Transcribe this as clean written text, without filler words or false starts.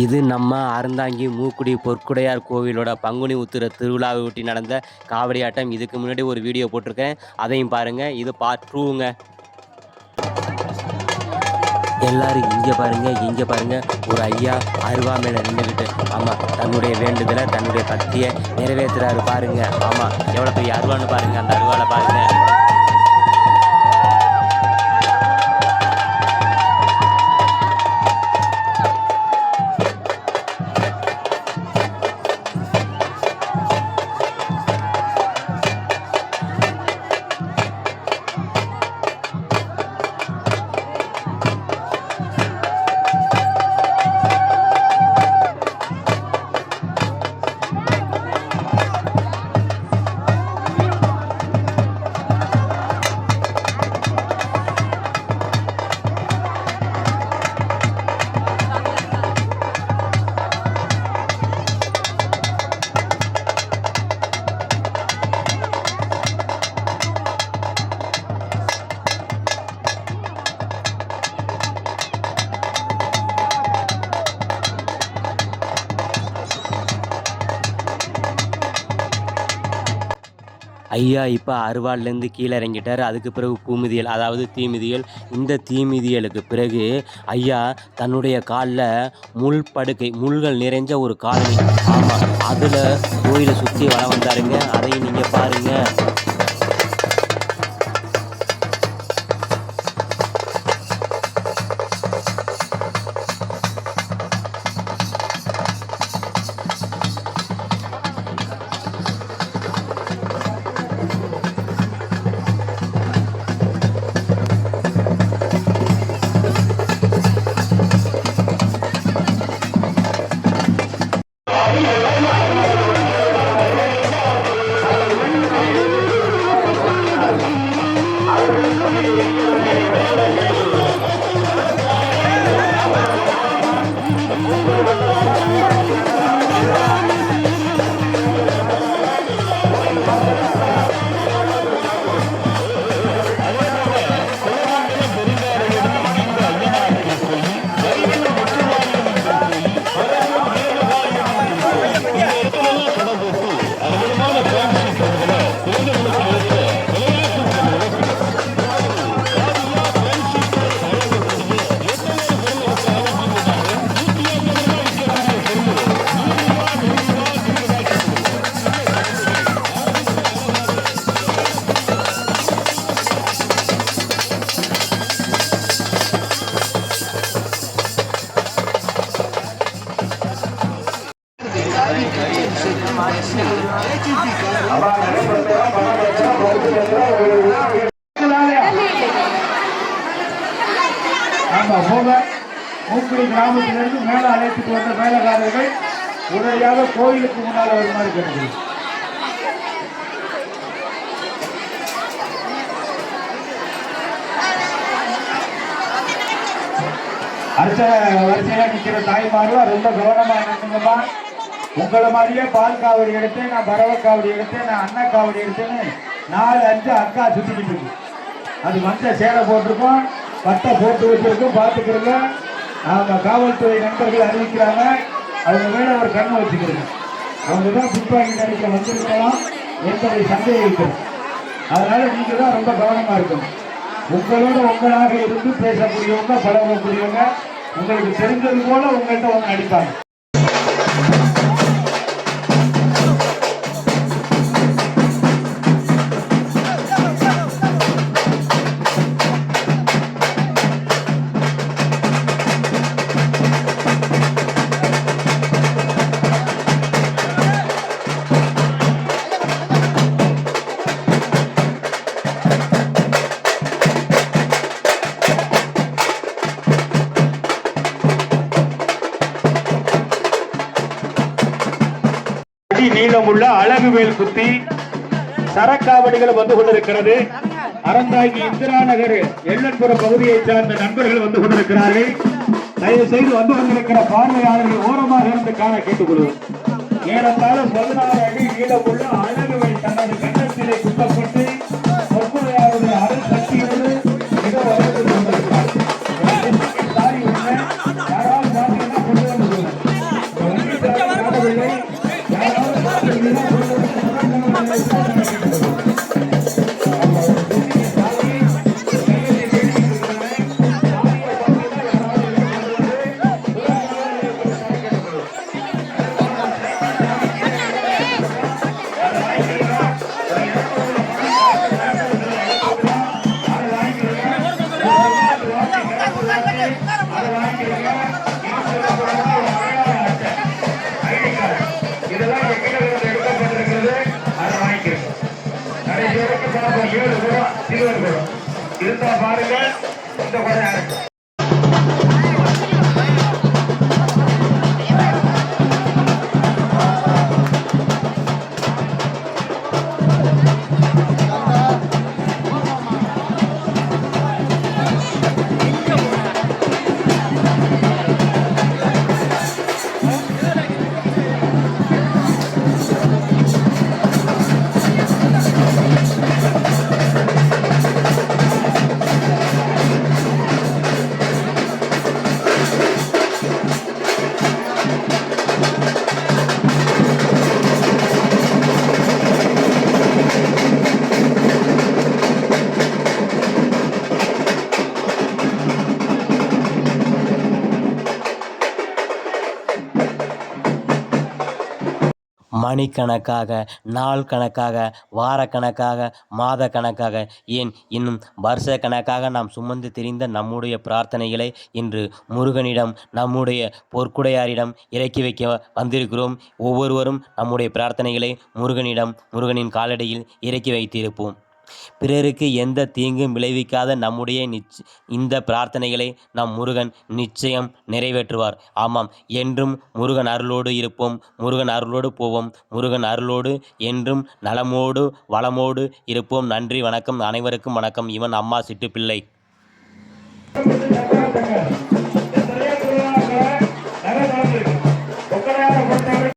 இது நம்ம அறந்தாங்கி மூக்குடி பொற்குடையார் கோவிலோட பங்குனி உத்திர திருவிழாவை ஒட்டி நடந்த காவடி ஆட்டம். இதுக்கு முன்னாடி ஒரு வீடியோ போட்டிருக்கேன், அதையும் பாருங்கள். இது பார்ட் 2ங்க. எல்லாரும் இங்கே பாருங்கள் ஒரு ஐயா அருவா மேலே நின்றுக்கிட்டு ஆமாம் தன்னுடைய வேண்டுதலை தன்னுடைய பக்தியை நிறைவேற்றுறாரு பாருங்கள். ஆமாம் எவ்வளோ பெரிய அருவான்னு பாருங்கள், அந்த அருவாவில் பாருங்கள். ஐயா இப்போ அருவாள்லேருந்து கீழே இறங்கிட்டார். அதுக்கு பிறகு பூமிதியல், அதாவது தீமிதியல். இந்த தீமிதியலுக்கு பிறகு ஐயா தன்னுடைய காலில் முள்கள் நிறைஞ்ச ஒரு காலனி, ஆமாம் அதில் கோயிலை சுற்றி வளம் வந்தாருங்க. அதையும் நீங்கள் பாருங்கள். மூக்குடி கிராமத்திலிருந்து மேல அழைத்துட்டு வந்த மேலக்காரர்கள் உடனடியாக கோயிலுக்கு முன்னால் வருமாறு கேட்கிறேன். வரிசையில நிக்கிற தாய்மார்கள் ரொம்ப கவனமா நின்றுங்கம்மா. உங்களை மாதிரியே பால் காவடி எடுத்தேன், நான் பரவ காவடி எடுத்தேன், நான் அண்ணா காவடி எடுத்தேன்னு 4-5 அக்கா சுத்திக்கிட்டு இருக்கு. அது மஞ்ச சேலை போட்டிருக்கோம், பட்டை போட்டு வச்சிருக்கோம், பார்த்துக்கிறோங்க. அவங்க காவல்துறை நண்பர்கள் அறிவிக்கிறாங்க, அவங்க மேல ஒரு கண்ணை வச்சுக்கிறோங்க. அவங்க தான் பிற்பாங்கி நடிக்க வந்திருக்கலாம் என்பதை சந்தேகிக்கிறோம். அதனால நீங்க தான் ரொம்ப கவனமா இருக்கணும். உங்களோட உங்களாக இருந்து பேசக்கூடியவங்க, பழகக்கூடியவங்க, உங்களுக்கு தெரிஞ்சது போல உங்கள்கிட்ட வந்து நடிப்பாங்க. நீளமுள்ள அழகு வேல் குத்தி சரக்காவடிகள் வந்து கொண்டிருக்கிறது. அறந்தாங்கி இந்திரா நகர் எள்ளன்புரம் பகுதியை சார்ந்த நண்பர்கள் வந்து கொண்டிருக்கிறார்கள். தயவு செய்து வந்து கொண்டிருக்கிற பார்வையாளர்கள் ஓரமாக இருந்து காண கேட்டுக்கொள்வோம். ஏறத்தாழ 16 அடி நீளமுள்ள அழகு வேல் தனது கண்டத்திலே குத்தப்பட்டு பொற்குடையாருடைய அருள் சக்தியோடு மிக வரவேற்று கொண்டிருக்கிறார். யாராவது பார்த்தீங்கன்னா கொண்டு வந்து இந்த குடம் யாருக்கு? மணிக்கணக்காக, நாள் கணக்காக, வாரக்கணக்காக, மாத கணக்காக, ஏன் இன்னும் வருஷ கணக்காக நாம் சுமந்து திரிந்த நம்முடைய பிரார்த்தனைகளை இன்று முருகனிடம், நம்முடைய பொற்குடையாரிடம் இறக்கி வைக்க வந்திருக்கிறோம். ஒவ்வொருவரும் நம்முடைய பிரார்த்தனைகளை முருகனிடம், முருகனின் காலடியில் இறக்கி வைத்திருப்போம். பிறருக்கு எந்த தீங்கும் விளைவிக்காத நம்முடைய இந்த பிரார்த்தனைகளை நம் முருகன் நிச்சயம் நிறைவேற்றுவார். ஆமாம், என்றும் முருகன் அருளோடு இருப்போம், முருகன் அருளோடு போவோம், முருகன் அருளோடு என்றும் நலமோடு வளமோடு இருப்போம். நன்றி, வணக்கம். அனைவருக்கும் வணக்கம். இவன் அம்மா சிட்டுப்பிள்ளை.